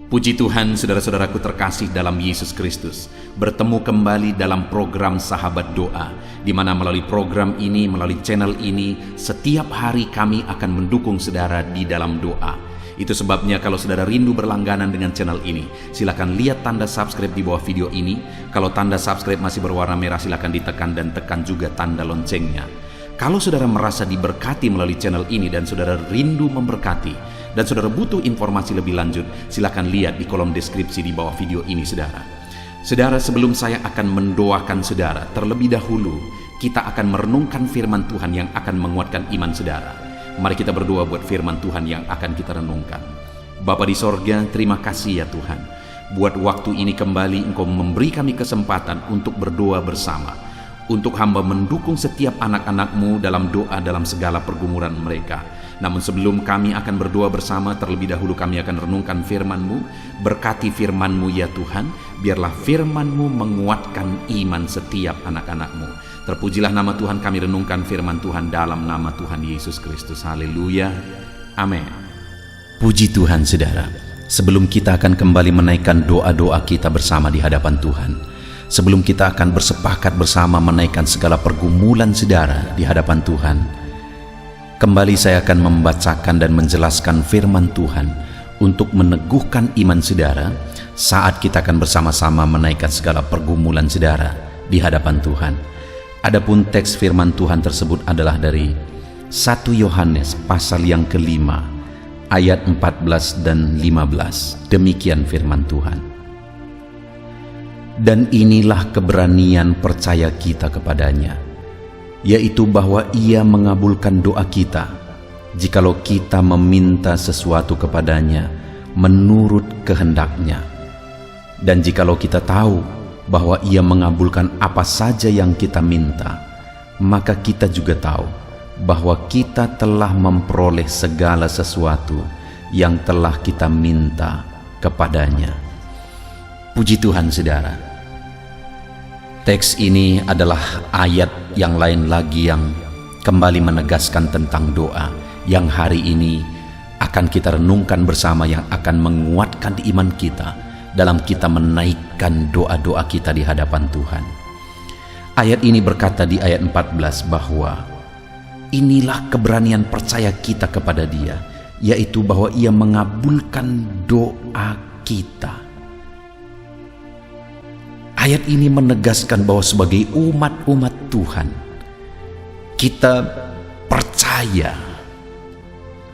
Puji Tuhan, saudara-saudaraku terkasih dalam Yesus Kristus, bertemu kembali dalam program Sahabat Doa, di mana melalui program ini, melalui channel ini, setiap hari kami akan mendukung saudara di dalam doa. Itu sebabnya kalau saudara rindu berlangganan dengan channel ini, silakan lihat tanda subscribe di bawah video ini. Kalau tanda subscribe masih berwarna merah, silakan ditekan dan tekan juga tanda loncengnya. Kalau saudara merasa diberkati melalui channel ini dan saudara rindu memberkati, dan saudara butuh informasi lebih lanjut, silakan lihat di kolom deskripsi di bawah video ini, saudara. Saudara, sebelum saya akan mendoakan saudara, terlebih dahulu kita akan merenungkan firman Tuhan yang akan menguatkan iman saudara. Mari kita berdoa buat firman Tuhan yang akan kita renungkan. Bapa di sorga, terima kasih ya Tuhan. Buat waktu ini kembali Engkau memberi kami kesempatan untuk berdoa bersama. Untuk hamba mendukung setiap anak-anak-Mu dalam doa dalam segala pergumulan mereka. Namun sebelum kami akan berdoa bersama, terlebih dahulu kami akan renungkan firman-Mu. Berkati firman-Mu ya Tuhan, biarlah firman-Mu menguatkan iman setiap anak-anak-Mu. Terpujilah nama Tuhan, kami renungkan firman Tuhan dalam nama Tuhan Yesus Kristus. Haleluya, amin. Puji Tuhan saudara, sebelum kita akan kembali menaikkan doa-doa kita bersama di hadapan Tuhan, sebelum kita akan bersepakat bersama menaikkan segala pergumulan saudara di hadapan Tuhan, kembali saya akan membacakan dan menjelaskan firman Tuhan untuk meneguhkan iman saudara saat kita akan bersama-sama menaikkan segala pergumulan saudara di hadapan Tuhan. Adapun teks firman Tuhan tersebut adalah dari 1 Yohanes pasal yang kelima, ayat 14 dan 15. Demikian firman Tuhan. Dan inilah keberanian percaya kita kepadanya, yaitu bahwa Ia mengabulkan doa kita, jikalau kita meminta sesuatu kepadanya menurut kehendak-Nya. Dan jikalau kita tahu bahwa Ia mengabulkan apa saja yang kita minta, maka kita juga tahu bahwa kita telah memperoleh segala sesuatu yang telah kita minta kepadanya. Puji Tuhan saudara. Teks ini adalah ayat yang lain lagi yang kembali menegaskan tentang doa yang hari ini akan kita renungkan bersama, yang akan menguatkan iman kita dalam kita menaikkan doa-doa kita di hadapan Tuhan. Ayat ini berkata di ayat 14 bahwa inilah keberanian percaya kita kepada Dia, yaitu bahwa Ia mengabulkan doa kita. Ayat ini menegaskan bahwa sebagai umat-umat Tuhan, kita percaya,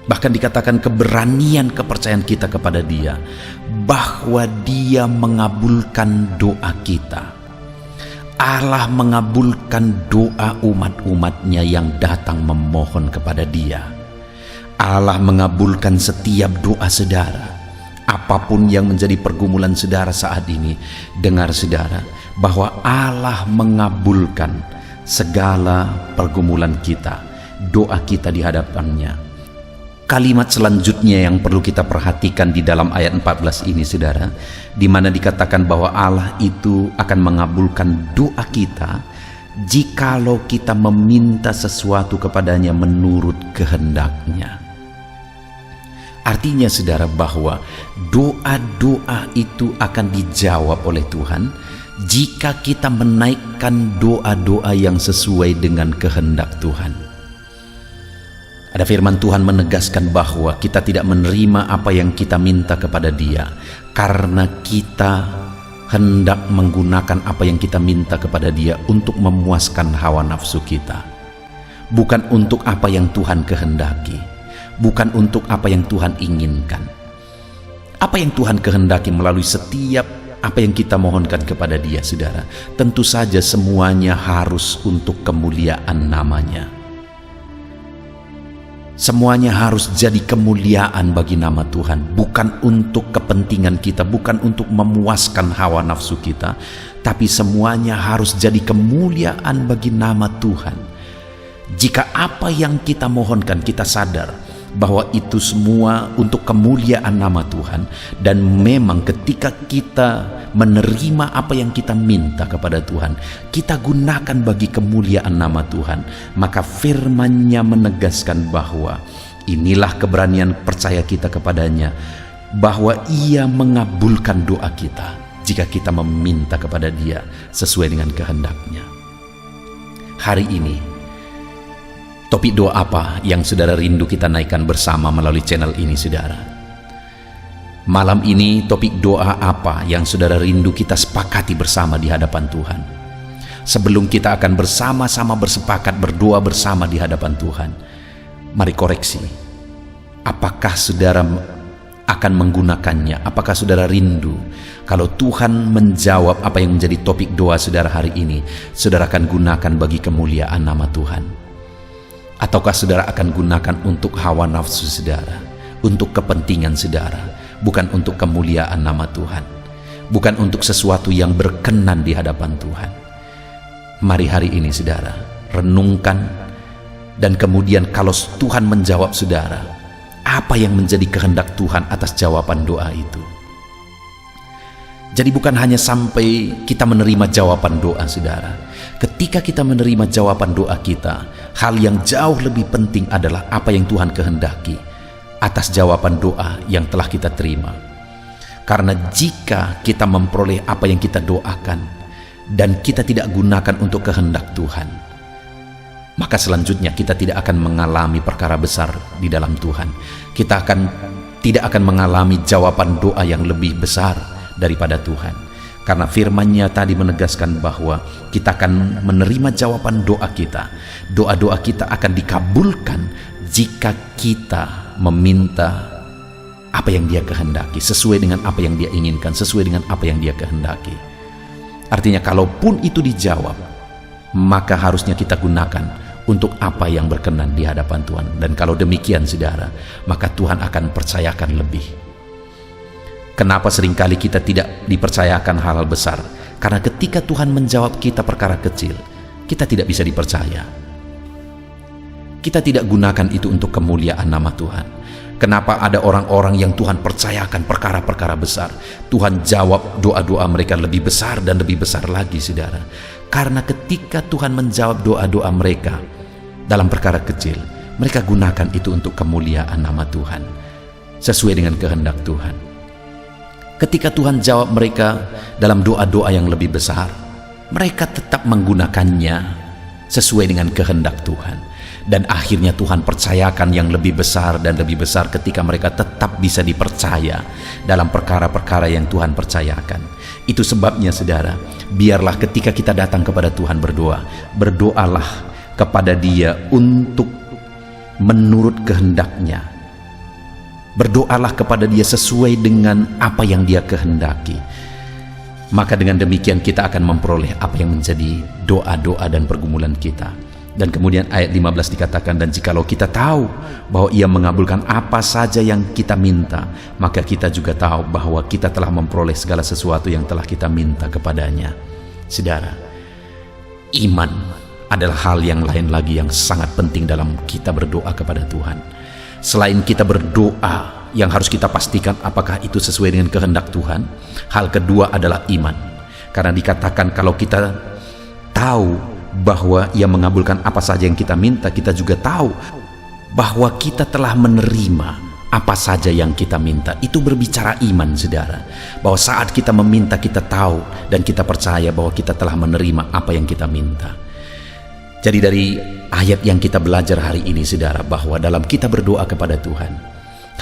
bahkan dikatakan keberanian kepercayaan kita kepada Dia, bahwa Dia mengabulkan doa kita. Allah mengabulkan doa umat-umatnya yang datang memohon kepada Dia. Allah mengabulkan setiap doa saudara. Apapun yang menjadi pergumulan saudara saat ini, dengar saudara, bahwa Allah mengabulkan segala pergumulan kita, doa kita di hadapannya. Kalimat selanjutnya yang perlu kita perhatikan di dalam ayat 14 ini saudara, di mana dikatakan bahwa Allah itu akan mengabulkan doa kita jikalau kita meminta sesuatu kepadanya menurut kehendak-Nya. Artinya saudara bahwa doa-doa itu akan dijawab oleh Tuhan jika kita menaikkan doa-doa yang sesuai dengan kehendak Tuhan. Ada firman Tuhan menegaskan bahwa kita tidak menerima apa yang kita minta kepada Dia karena kita hendak menggunakan apa yang kita minta kepada Dia untuk memuaskan hawa nafsu kita, bukan untuk apa yang Tuhan kehendaki, bukan untuk apa yang Tuhan inginkan. Apa yang Tuhan kehendaki melalui setiap apa yang kita mohonkan kepada Dia saudara, tentu saja semuanya harus untuk kemuliaan nama-Nya. Semuanya harus jadi kemuliaan bagi nama Tuhan, bukan untuk kepentingan kita, bukan untuk memuaskan hawa nafsu kita, tapi semuanya harus jadi kemuliaan bagi nama Tuhan. Jika apa yang kita mohonkan kita sadar bahwa itu semua untuk kemuliaan nama Tuhan, dan memang ketika kita menerima apa yang kita minta kepada Tuhan, kita gunakan bagi kemuliaan nama Tuhan, maka firman-Nya menegaskan bahwa inilah keberanian percaya kita kepadanya, bahwa Ia mengabulkan doa kita jika kita meminta kepada Dia sesuai dengan kehendak-Nya. Hari ini, topik doa apa yang saudara rindu kita naikkan bersama melalui channel ini, saudara? Malam ini, topik doa apa yang saudara rindu kita sepakati bersama di hadapan Tuhan? Sebelum kita akan bersama-sama bersepakat berdoa bersama di hadapan Tuhan, mari koreksi. Apakah saudara akan menggunakannya? Apakah saudara rindu kalau Tuhan menjawab apa yang menjadi topik doa saudara hari ini, saudara akan gunakan bagi kemuliaan nama Tuhan? Ataukah saudara akan gunakan untuk hawa nafsu saudara, untuk kepentingan saudara, bukan untuk kemuliaan nama Tuhan, bukan untuk sesuatu yang berkenan di hadapan Tuhan? Mari hari ini saudara renungkan, dan kemudian kalau Tuhan menjawab saudara, apa yang menjadi kehendak Tuhan atas jawaban doa itu? Jadi bukan hanya sampai kita menerima jawaban doa saudara. Ketika kita menerima jawaban doa kita, hal yang jauh lebih penting adalah apa yang Tuhan kehendaki atas jawaban doa yang telah kita terima. Karena jika kita memperoleh apa yang kita doakan dan kita tidak gunakan untuk kehendak Tuhan, maka selanjutnya kita tidak akan mengalami perkara besar di dalam Tuhan. Kita tidak akan mengalami jawaban doa yang lebih besar daripada Tuhan. Karena firman-Nya tadi menegaskan bahwa kita akan menerima jawaban doa kita. Doa-doa kita akan dikabulkan jika kita meminta apa yang Dia kehendaki, sesuai dengan apa yang Dia inginkan, sesuai dengan apa yang Dia kehendaki. Artinya kalaupun itu dijawab, maka harusnya kita gunakan untuk apa yang berkenan di hadapan Tuhan. Dan kalau demikian saudara, maka Tuhan akan percayakan lebih. Kenapa seringkali kita tidak dipercayakan hal-hal besar? Karena ketika Tuhan menjawab kita perkara kecil, kita tidak bisa dipercaya. Kita tidak gunakan itu untuk kemuliaan nama Tuhan. Kenapa ada orang-orang yang Tuhan percayakan perkara-perkara besar, Tuhan jawab doa-doa mereka lebih besar dan lebih besar lagi saudara? Karena ketika Tuhan menjawab doa-doa mereka dalam perkara kecil, mereka gunakan itu untuk kemuliaan nama Tuhan, sesuai dengan kehendak Tuhan. Ketika Tuhan jawab mereka dalam doa-doa yang lebih besar, mereka tetap menggunakannya sesuai dengan kehendak Tuhan. Dan akhirnya Tuhan percayakan yang lebih besar dan lebih besar ketika mereka tetap bisa dipercaya dalam perkara-perkara yang Tuhan percayakan. Itu sebabnya saudara, biarlah ketika kita datang kepada Tuhan berdoa, berdoalah kepada Dia untuk menurut kehendak-Nya. Berdoalah kepada Dia sesuai dengan apa yang Dia kehendaki. Maka dengan demikian kita akan memperoleh apa yang menjadi doa-doa dan pergumulan kita. Dan kemudian ayat 15 dikatakan, dan jikalau kita tahu bahwa Ia mengabulkan apa saja yang kita minta, maka kita juga tahu bahwa kita telah memperoleh segala sesuatu yang telah kita minta kepadanya. Saudara, iman adalah hal yang lain lagi yang sangat penting dalam kita berdoa kepada Tuhan. Selain kita berdoa, yang harus kita pastikan apakah itu sesuai dengan kehendak Tuhan, hal kedua adalah iman. Karena dikatakan kalau kita tahu bahwa Ia mengabulkan apa saja yang kita minta, kita juga tahu bahwa kita telah menerima apa saja yang kita minta. Itu berbicara iman saudara, bahwa saat kita meminta kita tahu dan kita percaya bahwa kita telah menerima apa yang kita minta. Jadi dari ayat yang kita belajar hari ini saudara, bahwa dalam kita berdoa kepada Tuhan,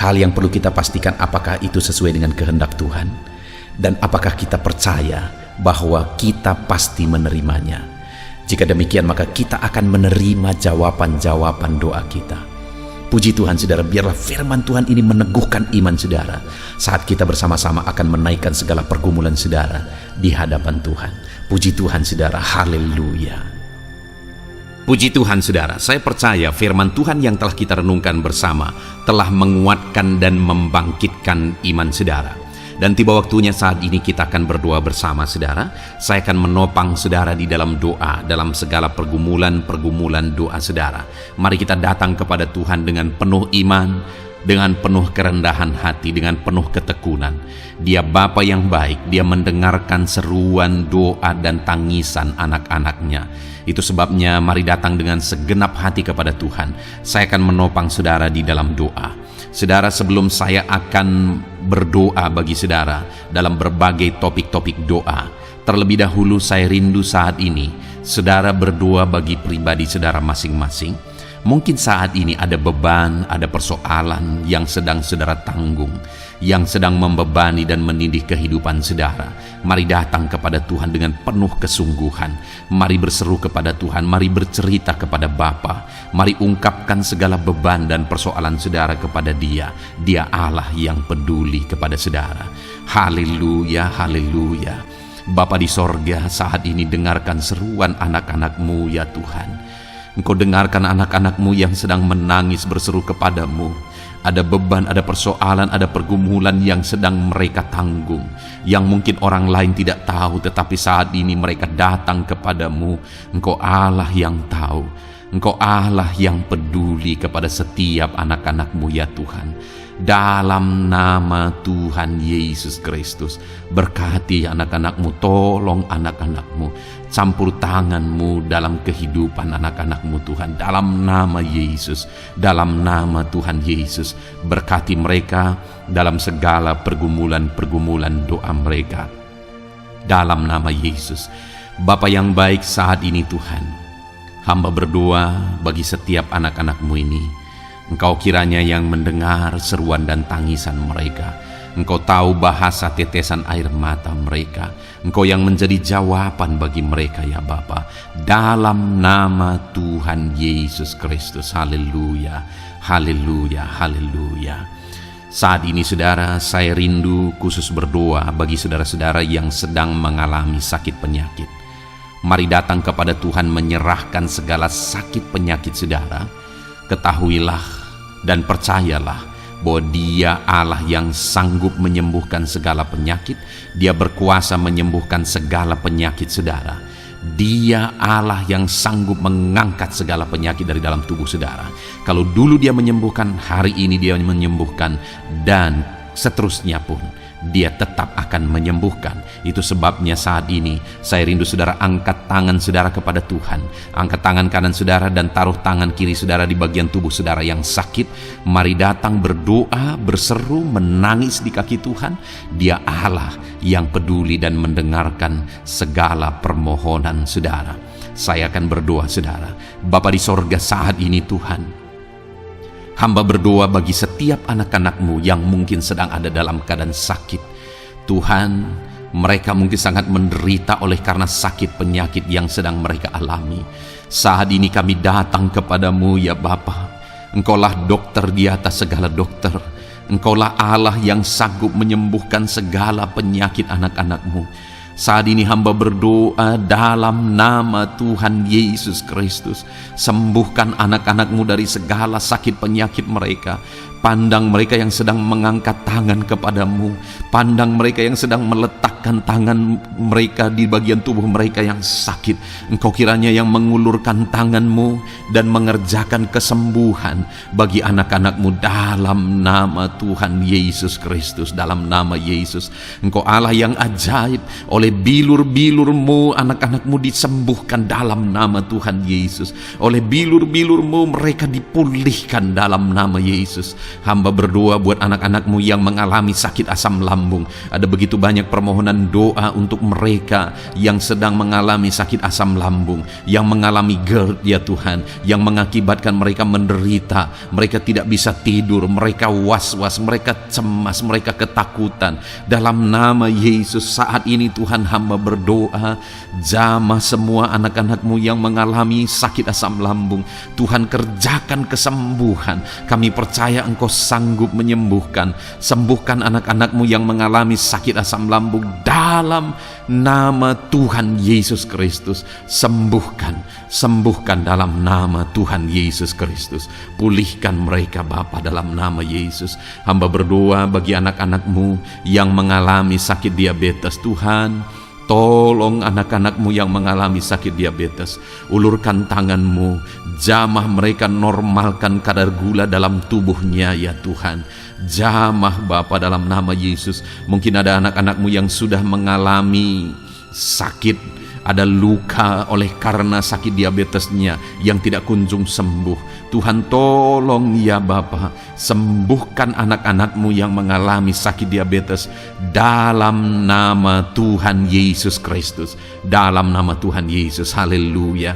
hal yang perlu kita pastikan apakah itu sesuai dengan kehendak Tuhan, dan apakah kita percaya bahwa kita pasti menerimanya. Jika demikian, maka kita akan menerima jawaban-jawaban doa kita. Puji Tuhan saudara, biarlah firman Tuhan ini meneguhkan iman saudara saat kita bersama-sama akan menaikkan segala pergumulan saudara di hadapan Tuhan. Puji Tuhan saudara, haleluya. Puji Tuhan saudara, saya percaya firman Tuhan yang telah kita renungkan bersama telah menguatkan dan membangkitkan iman saudara. Dan tiba waktunya saat ini kita akan berdoa bersama saudara. Saya akan menopang saudara di dalam doa, dalam segala pergumulan doa saudara. Mari kita datang kepada Tuhan dengan penuh iman, dengan penuh kerendahan hati, dengan penuh ketekunan. Dia Bapa yang baik, Dia mendengarkan seruan doa dan tangisan anak-anaknya. Itu sebabnya mari datang dengan segenap hati kepada Tuhan. Saya akan menopang saudara di dalam doa. Saudara, sebelum saya akan berdoa bagi saudara dalam berbagai topik-topik doa, terlebih dahulu saya rindu saat ini saudara berdoa bagi pribadi saudara masing-masing. Mungkin saat ini ada beban, ada persoalan yang sedang saudara tanggung, yang sedang membebani dan menindih kehidupan saudara. Mari datang kepada Tuhan dengan penuh kesungguhan. Mari berseru kepada Tuhan, mari bercerita kepada Bapa. Mari ungkapkan segala beban dan persoalan saudara kepada Dia. Dia Allah yang peduli kepada saudara. Haleluya, haleluya. Bapa di sorga, saat ini dengarkan seruan anak-anak-Mu ya Tuhan. Engkau dengarkan anak-anak-Mu yang sedang menangis berseru kepadamu. Ada beban, ada persoalan, ada pergumulan yang sedang mereka tanggung, yang mungkin orang lain tidak tahu, tetapi saat ini mereka datang kepadamu. Engkau Allah yang tahu, Engkau Allah yang peduli kepada setiap anak-anak-Mu ya Tuhan. Dalam nama Tuhan Yesus Kristus, berkati anak-anak-Mu, tolong anak-anak-Mu, campur tangan-Mu dalam kehidupan anak-anak-Mu Tuhan. Dalam nama Yesus, dalam nama Tuhan Yesus, berkati mereka dalam segala pergumulan-pergumulan doa mereka. Dalam nama Yesus, Bapa yang baik, saat ini Tuhan, hamba berdoa bagi setiap anak-anak-Mu ini. Engkau kiranya yang mendengar seruan dan tangisan mereka. Engkau tahu bahasa tetesan air mata mereka. Engkau yang menjadi jawaban bagi mereka ya Bapa. Dalam nama Tuhan Yesus Kristus. Haleluya, haleluya, haleluya. Saat ini saudara, saya rindu khusus berdoa bagi saudara-saudara yang sedang mengalami sakit penyakit. Mari datang kepada Tuhan menyerahkan segala sakit penyakit saudara. Ketahuilah dan percayalah bahwa Dia Allah yang sanggup menyembuhkan segala penyakit. Dia berkuasa menyembuhkan segala penyakit saudara. Dia Allah yang sanggup mengangkat segala penyakit dari dalam tubuh saudara. Kalau dulu Dia menyembuhkan, hari ini Dia menyembuhkan, dan seterusnya pun Dia tetap akan menyembuhkan. Itu sebabnya saat ini saya rindu saudara angkat tangan saudara kepada Tuhan. Angkat tangan kanan saudara dan taruh tangan kiri saudara di bagian tubuh saudara yang sakit. Mari datang berdoa, berseru, menangis di kaki Tuhan. Dia Allah yang peduli dan mendengarkan segala permohonan saudara. Saya akan berdoa saudara. Bapa di sorga, saat ini Tuhan, hamba berdoa bagi setiap anak-anak-Mu yang mungkin sedang ada dalam keadaan sakit. Tuhan, mereka mungkin sangat menderita oleh karena sakit penyakit yang sedang mereka alami. Saat ini kami datang kepadamu ya Bapa. Engkaulah dokter di atas segala dokter. Engkaulah Allah yang sanggup menyembuhkan segala penyakit anak-anak-Mu. Saat ini hamba berdoa dalam nama Tuhan Yesus Kristus. Sembuhkan anak-anak-Mu dari segala sakit penyakit mereka. Pandang mereka yang sedang mengangkat tangan kepadamu. Pandang mereka yang sedang meletakkan tangan mereka di bagian tubuh mereka yang sakit. Engkau kiranya yang mengulurkan tangan-Mu dan mengerjakan kesembuhan bagi anak-anak-Mu dalam nama Tuhan Yesus Kristus. Dalam nama Yesus, Engkau Allah yang ajaib. Oleh bilur-bilur-Mu anak-anak-Mu disembuhkan dalam nama Tuhan Yesus. Oleh bilur-bilur-Mu mereka dipulihkan dalam nama Yesus. Hamba berdoa buat anak-anak-Mu yang mengalami sakit asam lambung. Ada begitu banyak permohonan doa untuk mereka yang sedang mengalami sakit asam lambung, yang mengalami GERD ya Tuhan, yang mengakibatkan mereka menderita, mereka tidak bisa tidur, mereka was-was, mereka cemas, mereka ketakutan. Dalam nama Yesus saat ini Tuhan, hamba berdoa, jamah semua anak-anak-Mu yang mengalami sakit asam lambung. Tuhan, kerjakan kesembuhan. Kami percaya Engkau sanggup menyembuhkan. Sembuhkan anak-anak-Mu yang mengalami sakit asam lambung dalam nama Tuhan Yesus Kristus. Sembuhkan, sembuhkan dalam nama Tuhan Yesus Kristus. Pulihkan mereka Bapa dalam nama Yesus. Hamba berdoa bagi anak-anak-Mu yang mengalami sakit diabetes. Tuhan, tolong anak-anak-Mu yang mengalami sakit diabetes. Ulurkan tangan-Mu, jamah mereka, normalkan kadar gula dalam tubuhnya ya Tuhan. Jamah Bapa dalam nama Yesus. Mungkin ada anak-anak-Mu yang sudah mengalami sakit ada luka oleh karena sakit diabetesnya yang tidak kunjung sembuh. Tuhan tolong ya Bapa, sembuhkan anak-anak-Mu yang mengalami sakit diabetes dalam nama Tuhan Yesus Kristus. Dalam nama Tuhan Yesus, haleluya.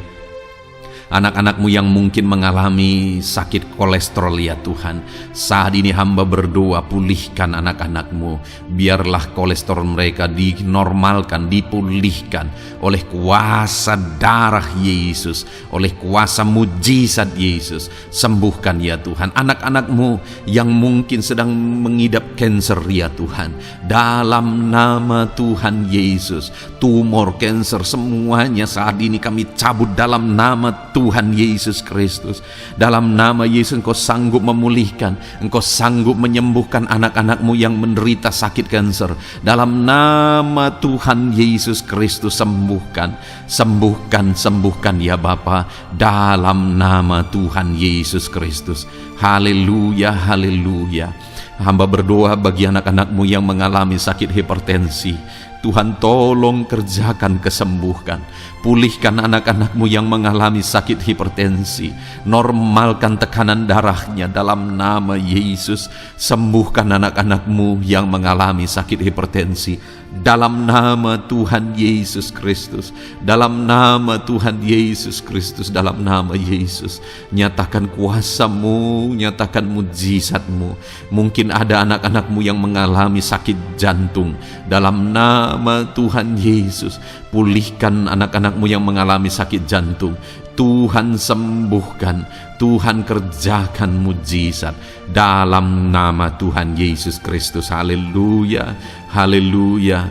Anak-anak-Mu yang mungkin mengalami sakit kolesterol ya Tuhan, saat ini hamba berdoa, pulihkan anak-anak-Mu. Biarlah kolesterol mereka dinormalkan, dipulihkan oleh kuasa darah Yesus, oleh kuasa mujizat Yesus. Sembuhkan ya Tuhan anak-anak-Mu yang mungkin sedang mengidap kanker ya Tuhan, dalam nama Tuhan Yesus. Tumor, kanker, semuanya saat ini kami cabut dalam nama Tuhan Yesus Kristus. Dalam nama Yesus Engkau sanggup memulihkan, Engkau sanggup menyembuhkan anak-anak-Mu yang menderita sakit kanker. Dalam nama Tuhan Yesus Kristus, sembuhkan, sembuhkan, sembuhkan ya Bapa, dalam nama Tuhan Yesus Kristus. Haleluya, haleluya. Hamba berdoa bagi anak-anak-Mu yang mengalami sakit hipertensi. Tuhan tolong kerjakan kesembuhan. Pulihkan anak-anak-Mu yang mengalami sakit hipertensi. Normalkan tekanan darahnya dalam nama Yesus. Sembuhkan anak-anak-Mu yang mengalami sakit hipertensi dalam nama Tuhan Yesus Kristus. Dalam nama Tuhan Yesus Kristus, dalam nama Yesus. Nyatakan kuasa-Mu, nyatakan mujizat-Mu. Mungkin ada anak-anak-Mu yang mengalami sakit jantung. Dalam nama Tuhan Yesus, pulihkan anak-anak-Mu yang mengalami sakit jantung. Tuhan sembuhkan, Tuhan kerjakan mujizat dalam nama Tuhan Yesus Kristus. Haleluya, haleluya,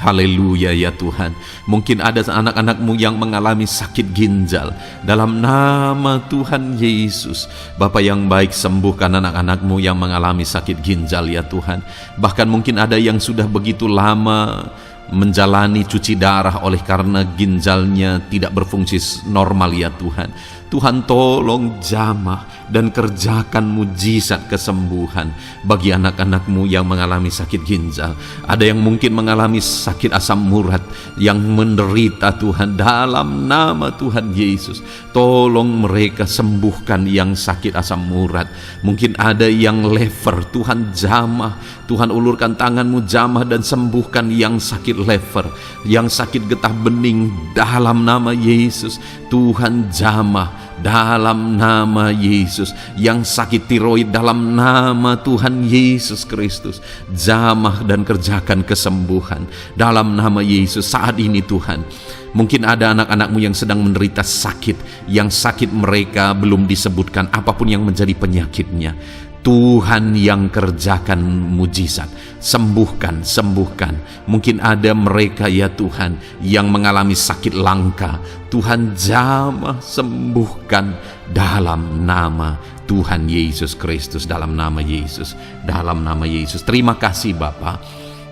haleluya ya Tuhan. Mungkin ada anak-anak-Mu yang mengalami sakit ginjal. Dalam nama Tuhan Yesus, Bapa yang baik, sembuhkan anak-anak-Mu yang mengalami sakit ginjal ya Tuhan. Bahkan mungkin ada yang sudah begitu lama menjalani cuci darah oleh karena ginjalnya tidak berfungsi normal ya Tuhan. Tuhan tolong jamah dan kerjakan mujizat kesembuhan bagi anak-anak-Mu yang mengalami sakit ginjal. Ada yang mungkin mengalami sakit asam urat yang menderita Tuhan, dalam nama Tuhan Yesus. Tolong mereka sembuhkan yang sakit asam urat. Mungkin ada yang lever, Tuhan jamah. Tuhan ulurkan tangan-Mu jamah dan sembuhkan yang sakit lever, yang sakit getah bening dalam nama Yesus. Tuhan jamah dalam nama Yesus. Yang sakit tiroid dalam nama Tuhan Yesus Kristus, jamah dan kerjakan kesembuhan dalam nama Yesus. Saat ini Tuhan, mungkin ada anak-anak-Mu yang sedang menderita sakit, yang sakit mereka belum disebutkan apapun yang menjadi penyakitnya. Tuhan yang kerjakan mujizat, sembuhkan, sembuhkan. Mungkin ada mereka ya Tuhan yang mengalami sakit langka. Tuhan jamah, sembuhkan dalam nama Tuhan Yesus Kristus, dalam nama Yesus, dalam nama Yesus. Terima kasih Bapa.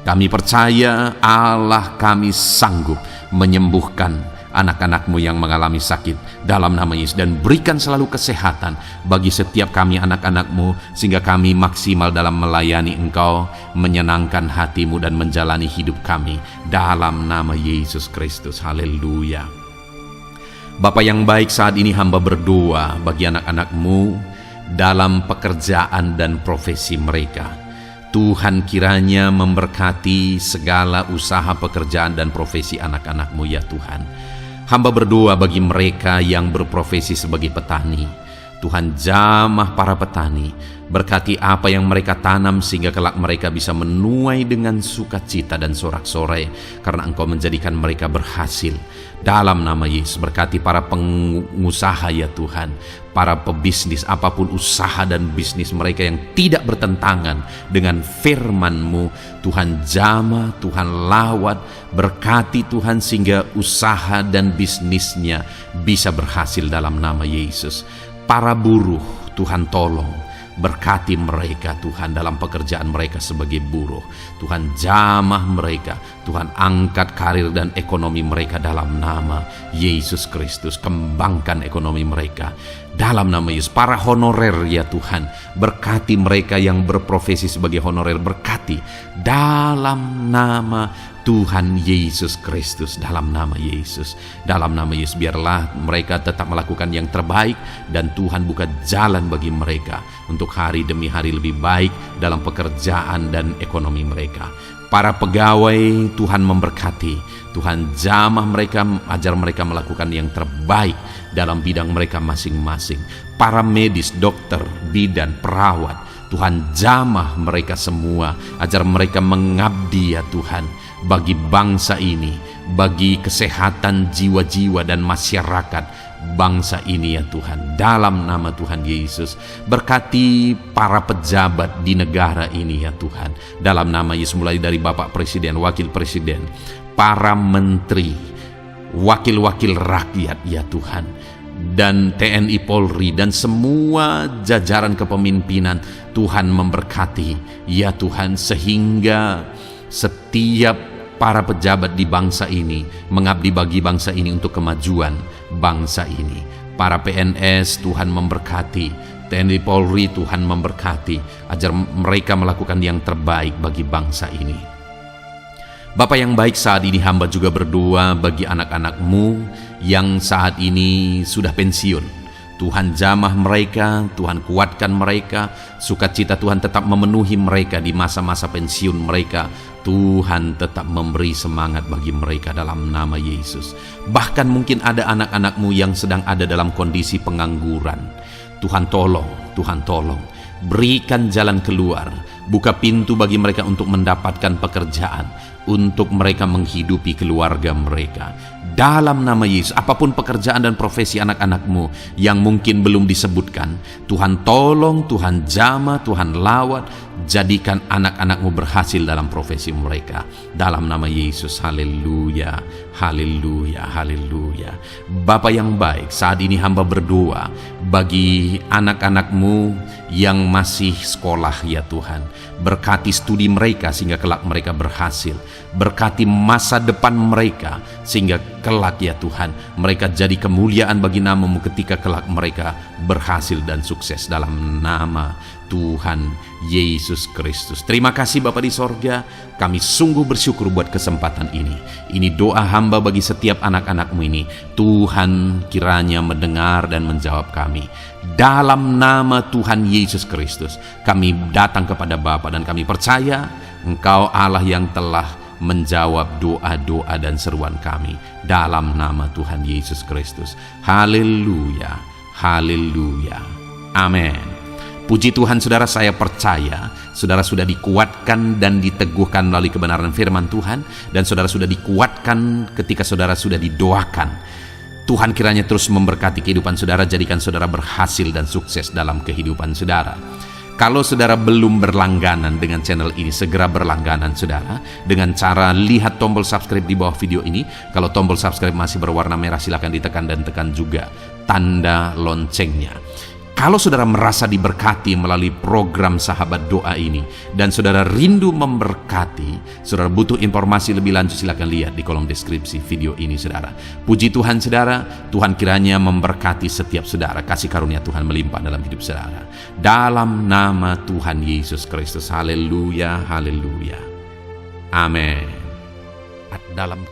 Kami percaya Allah kami sanggup menyembuhkan anak-anak-Mu yang mengalami sakit dalam nama Yesus, dan berikan selalu kesehatan bagi setiap kami anak-anak-Mu, sehingga kami maksimal dalam melayani Engkau, menyenangkan hati-Mu dan menjalani hidup kami dalam nama Yesus Kristus. Haleluya. Bapa yang baik, saat ini hamba berdoa bagi anak-anak-Mu dalam pekerjaan dan profesi mereka. Tuhan kiranya memberkati segala usaha pekerjaan dan profesi anak-anak-Mu ya Tuhan. Hamba berdoa bagi mereka yang berprofesi sebagai petani. Tuhan jamah para petani, berkati apa yang mereka tanam sehingga kelak mereka bisa menuai dengan sukacita dan sorak-sorai karena Engkau menjadikan mereka berhasil. Dalam nama Yesus, berkati para pengusaha ya Tuhan, para pebisnis, apapun usaha dan bisnis mereka yang tidak bertentangan dengan firman-Mu. Tuhan jamah, Tuhan lawat, berkati Tuhan sehingga usaha dan bisnisnya bisa berhasil dalam nama Yesus. Para buruh, Tuhan tolong, berkati mereka Tuhan dalam pekerjaan mereka sebagai buruh. Tuhan jamah mereka, Tuhan angkat karir dan ekonomi mereka dalam nama Yesus Kristus. Kembangkan ekonomi mereka dalam nama Yesus. Para honorer ya Tuhan, berkati mereka yang berprofesi sebagai honorer, berkati dalam nama Tuhan Yesus Kristus, dalam nama Yesus, dalam nama Yesus. Biarlah mereka tetap melakukan yang terbaik dan Tuhan buka jalan bagi mereka untuk hari demi hari lebih baik dalam pekerjaan dan ekonomi mereka. Para pegawai Tuhan memberkati, Tuhan jamah mereka, ajar mereka melakukan yang terbaik dalam bidang mereka masing-masing. Para medis, dokter, bidan, perawat, Tuhan jamah mereka semua, ajar mereka mengabdi ya Tuhan bagi bangsa ini, bagi kesehatan jiwa-jiwa dan masyarakat bangsa ini ya Tuhan, dalam nama Tuhan Yesus. Berkati para pejabat di negara ini ya Tuhan, dalam nama Yesus, mulai dari Bapak Presiden, Wakil Presiden, para menteri, wakil-wakil rakyat ya Tuhan, dan TNI Polri dan semua jajaran kepemimpinan. Tuhan memberkati ya Tuhan, sehingga setiap para pejabat di bangsa ini mengabdi bagi bangsa ini untuk kemajuan bangsa ini. Para PNS Tuhan memberkati, TNI Polri Tuhan memberkati, ajar mereka melakukan yang terbaik bagi bangsa ini. Bapa yang baik, saat ini hamba juga berdoa bagi anak-anak-Mu yang saat ini sudah pensiun. Tuhan jamah mereka, Tuhan kuatkan mereka, sukacita Tuhan tetap memenuhi mereka di masa-masa pensiun mereka. Tuhan tetap memberi semangat bagi mereka dalam nama Yesus. Bahkan mungkin ada anak-anak-Mu yang sedang ada dalam kondisi pengangguran. Tuhan tolong, Tuhan tolong, berikan jalan keluar, buka pintu bagi mereka untuk mendapatkan pekerjaan, untuk mereka menghidupi keluarga mereka. Dalam nama Yesus, apapun pekerjaan dan profesi anak-anak-Mu yang mungkin belum disebutkan, Tuhan tolong, Tuhan jamah, Tuhan lawat, jadikan anak-anak-Mu berhasil dalam profesi mereka. Dalam nama Yesus, haleluya, haleluya, haleluya. Bapa yang baik, saat ini hamba berdoa bagi anak-anak-Mu yang masih sekolah ya Tuhan. Berkati studi mereka sehingga kelak mereka berhasil. Berkati masa depan mereka sehingga kelak ya Tuhan mereka jadi kemuliaan bagi nama-Mu ketika kelak mereka berhasil dan sukses dalam nama Tuhan Yesus Kristus. Terima kasih Bapa di sorga, kami sungguh bersyukur buat kesempatan ini. Ini doa hamba bagi setiap anak-anak-Mu ini. Tuhan kiranya mendengar dan menjawab kami. Dalam nama Tuhan Yesus Kristus kami datang kepada Bapa dan kami percaya Engkau Allah yang telah menjawab doa-doa dan seruan kami. Dalam nama Tuhan Yesus Kristus. Haleluya, haleluya, amin. Puji Tuhan saudara, saya percaya saudara sudah dikuatkan dan diteguhkan melalui kebenaran firman Tuhan, dan saudara sudah dikuatkan ketika saudara sudah didoakan. Tuhan kiranya terus memberkati kehidupan saudara, jadikan saudara berhasil dan sukses dalam kehidupan saudara. Kalau saudara belum berlangganan dengan channel ini, segera berlangganan saudara dengan cara lihat tombol subscribe di bawah video ini. Kalau tombol subscribe masih berwarna merah, silakan ditekan dan tekan juga tanda loncengnya. Kalau saudara merasa diberkati melalui program Sahabat Doa ini dan saudara rindu memberkati, saudara butuh informasi lebih lanjut, silakan lihat di kolom deskripsi video ini saudara. Puji Tuhan saudara, Tuhan kiranya memberkati setiap saudara, kasih karunia Tuhan melimpah dalam hidup saudara. Dalam nama Tuhan Yesus Kristus, haleluya, haleluya, amin. Dalam